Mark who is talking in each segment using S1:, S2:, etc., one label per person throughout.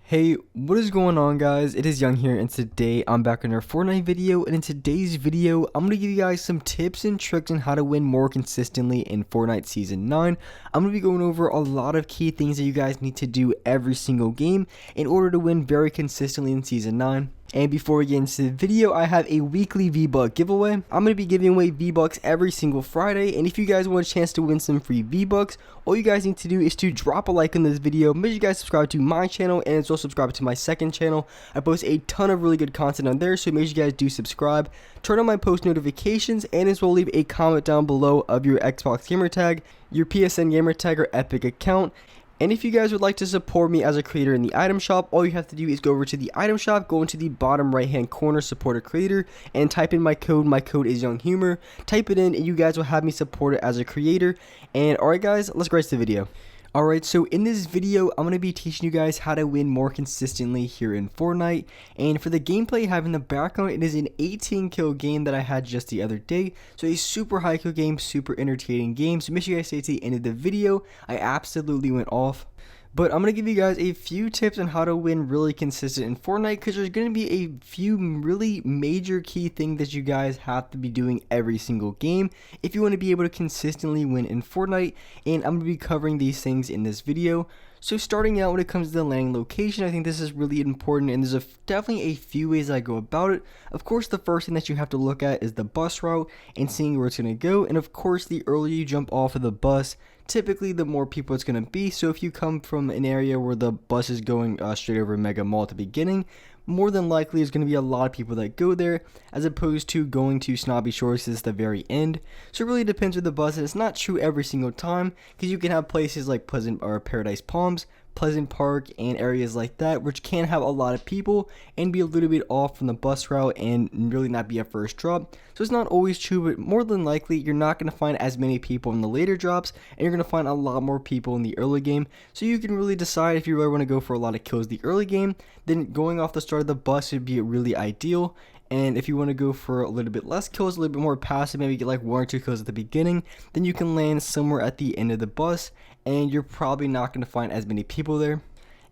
S1: Hey, what is going on, guys? It is Young here, and today I'm back in our Fortnite video, and in today's video, I'm going to give you guys some tips and tricks on how to win more consistently in Fortnite Season 9. I'm going to be going over a lot of key things that you guys need to do every single game in order to win very consistently in Season 9. And before we get into the video, I have a weekly V-Buck giveaway. I'm going to be giving away V-Bucks every single Friday, and if you guys want a chance to win some free V-Bucks, all you guys need to do is to drop a like on this video. Make sure you guys subscribe to my channel and as well subscribe to my second channel. I post a ton of really good content on there, so make sure you guys do subscribe. Turn on my post notifications, and as well leave a comment down below of your Xbox gamer tag, your PSN gamer tag, or Epic account. And if you guys would like to support me as a creator in the item shop, all you have to do is go over to the item shop, go into the bottom right hand corner, support a creator, and type in my code. My code is Younghumor. Type it in and you guys will have me supported as a creator. And alright guys, let's get right to the video. Alright, so in this video, I'm going to be teaching you guys how to win more consistently here in Fortnite. And for the gameplay you have in the background, it is an 18 kill game that I had just the other day. So a super high kill game, super entertaining game. So make sure you guys stay to the end of the video. I absolutely went off. But I'm going to give you guys a few tips on how to win really consistent in Fortnite, because there's going to be a few really major key things that you guys have to be doing every single game if you want to be able to consistently win in Fortnite, and I'm going to be covering these things in this video. So starting out, when it comes to the landing location, I think this is really important, and there's definitely a few ways I go about it. Of course, the first thing that you have to look at is the bus route and seeing where it's going to go, and of course, the earlier you jump off of the bus, typically the more people it's going to be. So if you come from an area where the bus is going straight over Mega Mall at the beginning, more than likely there's going to be a lot of people that go there, as opposed to going to Snobby Shores at the very end. So it really depends where the bus is. It's not true every single time, because you can have places like Pleasant or Paradise Palms, Pleasant Park, and areas like that, which can have a lot of people and be a little bit off from the bus route and really not be a first drop. So it's not always true, but more than likely you're not going to find as many people in the later drops, and you're going to find a lot more people in the early game. So you can really decide if you really want to go for a lot of kills the early game, then going off the start of the bus would be really ideal. And if you want to go for a little bit less kills, a little bit more passive, maybe get like 1 or 2 kills at the beginning, then you can land somewhere at the end of the bus, and you're probably not going to find as many people there.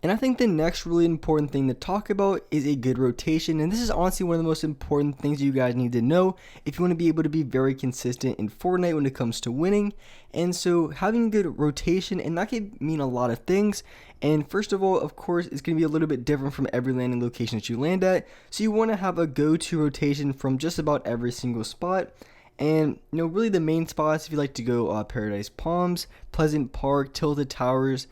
S1: And I think the next really important thing to talk about is a good rotation, and this is honestly one of the most important things you guys need to know if you want to be able to be very consistent in Fortnite when it comes to winning. And so having good rotation, and that could mean a lot of things. And first of all, of course, it's going to be a little bit different from every landing location that you land at, so you want to have a go-to rotation from just about every single spot. And really the main spots, if you like to go Paradise Palms, Pleasant Park, Tilted Towers,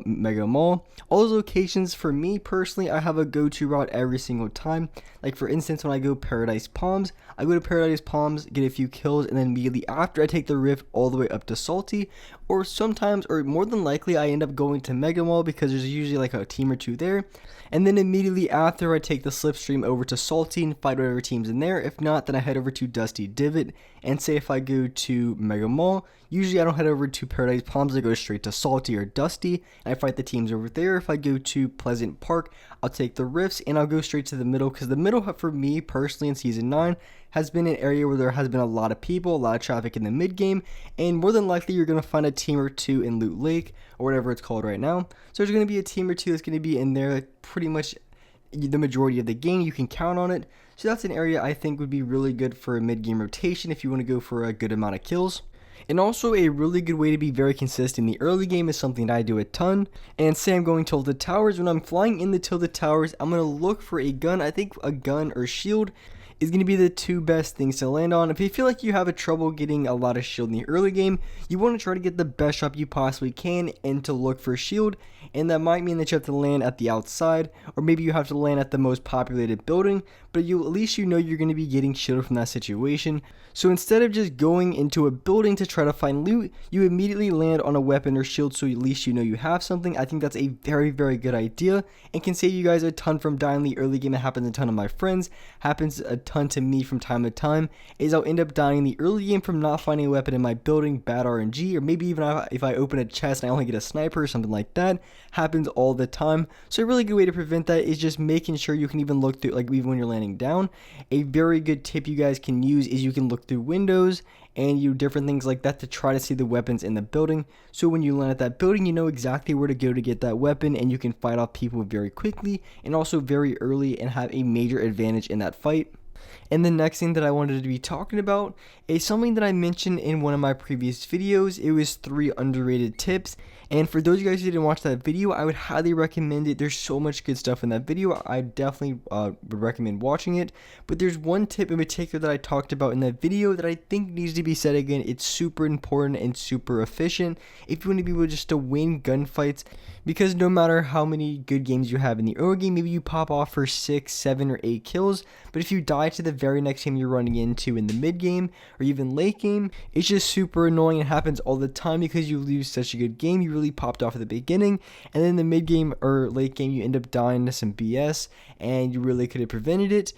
S1: Mega Mall, all those locations, for me personally, I have a go-to route every single time. Like for instance, when I go Paradise Palms, I go to Paradise Palms, get a few kills, and then immediately after I take the rift all the way up to Salty, or sometimes, or more than likely, I end up going to Mega Mall because there's usually like a team or two there, and then immediately after I take the slipstream over to Salty and fight whatever team's in there. If not, then I head over to Dusty Divot, and say if I go to Mega Mall, usually I don't head over to Paradise Palms, I go straight to Salty or Dusty, and I fight the teams over there. If I go to Pleasant Park, I'll take the rifts, and I'll go straight to the middle, because the middle for me personally in Season 9 has been an area where there has been a lot of people, a lot of traffic in the mid game, and more than likely you're going to find a team or two in Loot Lake, or whatever it's called right now. So there's going to be a team or two that's going to be in there pretty much the majority of the game. You can count on it. So that's an area I think would be really good for a mid-game rotation if you want to go for a good amount of kills. And also a really good way to be very consistent in the early game is something that I do a ton. And say I'm going Tilted Towers, when I'm flying in the Tilted Towers, I'm going to look for a gun. I think a gun or shield is going to be the two best things to land on. If you feel like you have a trouble getting a lot of shield in the early game, you want to try to get the best shot you possibly can and to look for shield, and that might mean that you have to land at the outside, or maybe you have to land at the most populated building, but at least you know you're going to be getting shield from that situation. So instead of just going into a building to try to find loot, you immediately land on a weapon or shield, so at least you know you have something. I think that's a very, very good idea, and can save you guys a ton from dying in the early game. It happens a ton of my friends, happens a ton to me from time to time is I'll end up dying in the early game from not finding a weapon in my building, bad RNG, or maybe even if I open a chest and I only get a sniper or something like that. Happens all the time. So a really good way to prevent that is just making sure you can even look through, like even when you're landing down. A very good tip you guys can use is you can look through windows and you different things like that to try to see the weapons in the building. So when you land at that building, you know exactly where to go to get that weapon, and you can fight off people very quickly and also very early and have a major advantage in that fight. And the next thing that I wanted to be talking about is something that I mentioned in one of my previous videos. It was 3 underrated tips. And for those of you guys who didn't watch that video, I would highly recommend it. There's so much good stuff in that video. I definitely would recommend watching it. But there's one tip in particular that I talked about in that video that I think needs to be said again. It's super important and super efficient if you want to be able just to win gunfights. Because no matter how many good games you have in the early game, maybe you pop off for 6, 7, or 8 kills. But if you die to the very next game you're running into in the mid game or even late game, it's just super annoying. It happens all the time because you lose such a good game. You really popped off at the beginning, and then the mid game or late game you end up dying to some BS, and you really could have prevented it.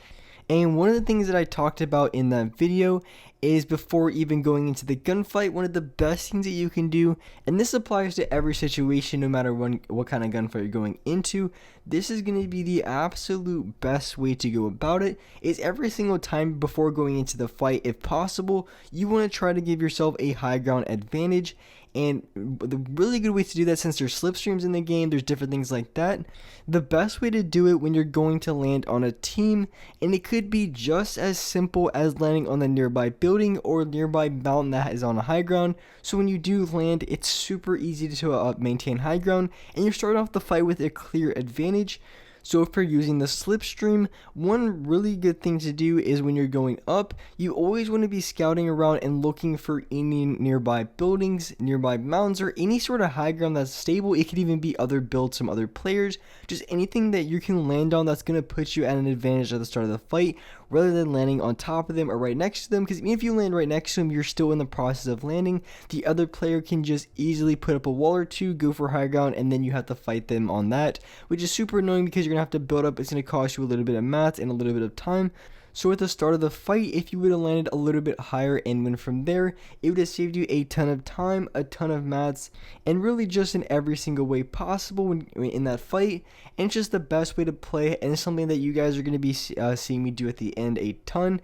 S1: And one of the things that I talked about in that video is before even going into the gunfight, one of the best things that you can do, and this applies to every situation no matter what kind of gunfight you're going into, this is going to be the absolute best way to go about it, is every single time before going into the fight, if possible, you want to try to give yourself a high ground advantage. And the really good way to do that, since there's slipstreams in the game, there's different things like that, the best way to do it when you're going to land on a team, and it could be just as simple as landing on the nearby building or nearby mountain that is on a high ground. So when you do land, it's super easy to maintain high ground, and you're starting off the fight with a clear advantage. So if you're using the slipstream, one really good thing to do is when you're going up, you always want to be scouting around and looking for any nearby buildings, nearby mountains, or any sort of high ground that's stable. It could even be other builds from other players, just anything that you can land on that's going to put you at an advantage at the start of the fight, rather than landing on top of them or right next to them, because even if you land right next to them, you're still in the process of landing. The other player can just easily put up a wall or two, go for high ground, and then you have to fight them on that, which is super annoying because you're going to have to build up. It's going to cost you a little bit of mats and a little bit of time. So at the start of the fight, if you would have landed a little bit higher and went from there, it would have saved you a ton of time, a ton of mats, and really just in every single way possible in that fight. And it's just the best way to play, and it's something that you guys are going to be seeing me do at the end a ton.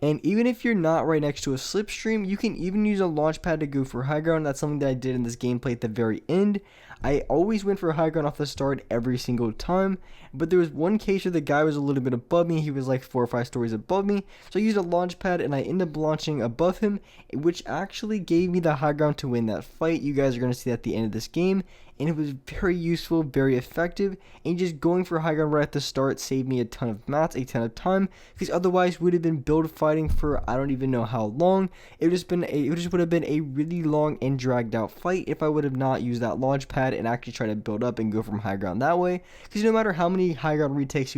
S1: And even if you're not right next to a slipstream, you can even use a launch pad to go for high ground. That's something that I did in this gameplay at the very end. I always went for high ground off the start every single time, but there was one case where the guy was a little bit above me. He was like 4 or 5 stories above me, so I used a launch pad and I ended up launching above him, which actually gave me the high ground to win that fight. You guys are going to see that at the end of this game, and it was very useful, very effective, and just going for high ground right at the start saved me a ton of mats, a ton of time, because otherwise would have been build fighting for I don't even know how long. It just would have been a really long and dragged out fight if I would have not used that launch pad and actually try to build up and go from high ground that way. Because no matter how many high ground retakes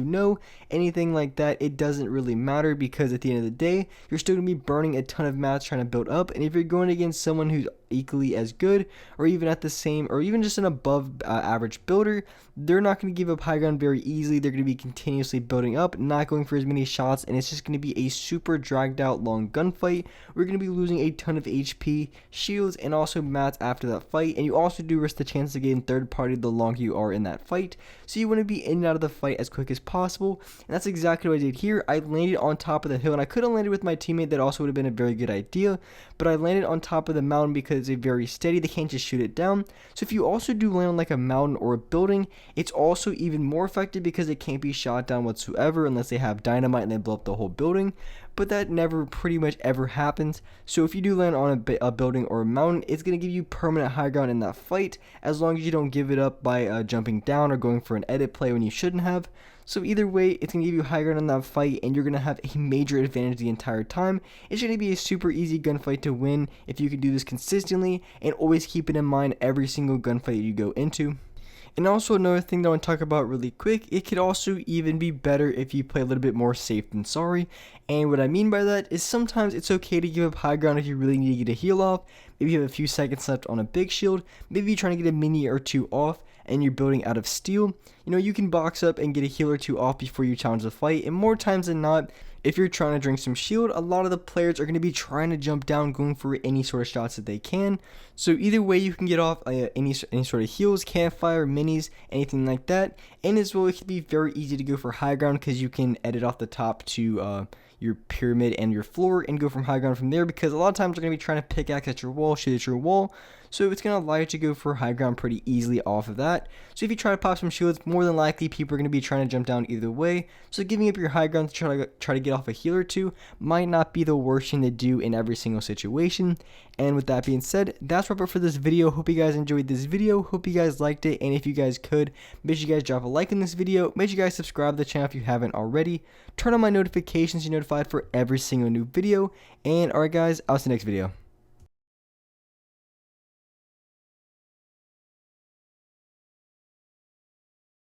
S1: anything like that, it doesn't really matter, because at the end of the day, you're still going to be burning a ton of mats trying to build up. And if you're going against someone who's equally as good, or even at the same, or even just an above average builder, they're not going to give up high ground very easily. They're going to be continuously building up, not going for as many shots, and it's just going to be a super dragged out long gunfight. We're going to be losing a ton of HP, shields, and also mats after that fight, and you also do risk the chance of getting third party the longer you are in that fight. So you want to be in and out of the fight as quick as possible, and that's exactly what I did here. I landed on top of the hill, and I could have landed with my teammate. That also would have been a very good idea, but I landed on top of the mountain because it's a very steady. They can't just shoot it down. So if you also do land on like a mountain or a building, it's also even more effective because it can't be shot down whatsoever unless they have dynamite and they blow up the whole building. But that never pretty much ever happens. So if you do land on a building or a mountain, it's going to give you permanent high ground in that fight, as long as you don't give it up by jumping down or going for an edit play when you shouldn't have. So either way, it's going to give you high ground in that fight, and you're going to have a major advantage the entire time. It's going to be a super easy gunfight to win if you can do this consistently, and always keep it in mind every single gunfight you go into. And also another thing that I want to talk about really quick, it could also even be better if you play a little bit more safe than sorry. And what I mean by that is sometimes it's okay to give up high ground if you really need to get a heal off. Maybe you have a few seconds left on a big shield. Maybe you're trying to get a mini or two off and you're building out of steel. You know, you can box up and get a heal or two off before you challenge the fight. And more times than not, if you're trying to drink some shield, a lot of the players are going to be trying to jump down, going for any sort of shots that they can. So either way, you can get off any sort of heals, campfire, minis, anything like that. And as well, it can be very easy to go for high ground because you can edit off the top to your pyramid and your floor and go from high ground from there, because a lot of times they're going to be trying to pickaxe at your wall, shoot at your wall. So it's going to allow you to go for high ground pretty easily off of that. So if you try to pop some shields, more than likely people are going to be trying to jump down either way. So giving up your high ground to try to get off a heal or two might not be the worst thing to do in every single situation. And with that being said, that's wrap up for this video. Hope you guys enjoyed this video. Hope you guys liked it. And if you guys could, make sure you guys drop a like in this video. Make sure you guys subscribe to the channel if you haven't already. Turn on my notifications so you're notified for every single new video. And alright guys, I'll see you next video.